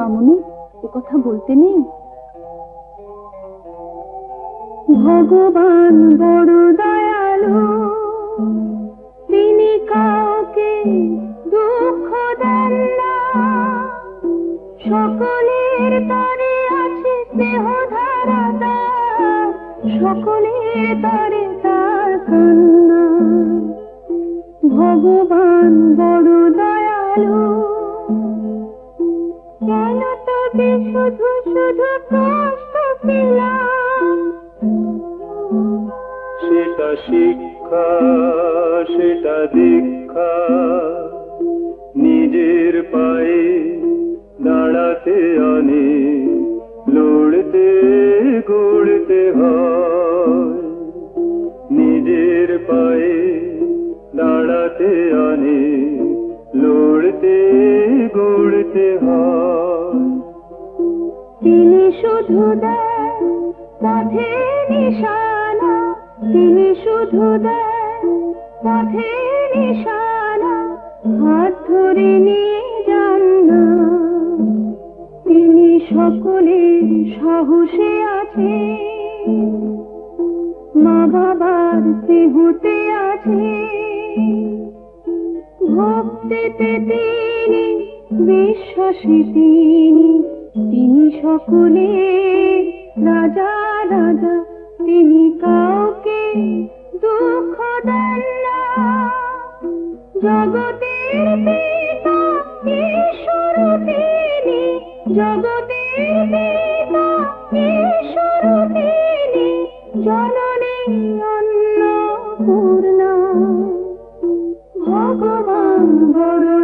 মামুনি, এ কথা বলতে নেই। ভগবান বড় দয়ালু, তিনি কাউকে দুঃখ দেন না। সকলের তরে আছে স্নেহ ধারা তার, সকলের তরে তার কান্না। ভগবান বড় দয়ালু, কেন তোকে শুধু শুধু কষ্ট পেলাম। সেটা শিক্ষা, সেটা দীক্ষা, নিজের পায়ে দাঁড়াতে আনে, লড়তে গড়তে হয়। নিজের পায়ে দাঁড়াতে আনে, লড়তে গড়তে হয়। তিনি শুধু দেন পথে নিশানা, তিনি শুধু দেন পথে নিশানা, হাত ধরে নিয়ে যান না। তিনি সকলের সাহসে আছে, মা বাবার স্নেহতে আছে। ভক্তিতে তিনি, বিশ্বাসে তিনি, তিনি সকলের রাজা রাজা। তিনি কাউকে দুঃখ দেন না। জগতের পিতা ঈশ্বর তিনি, জগতের পিতা ঈশ্বর তিনি, জননী অন্নপূর্ণা। ভগবান বড়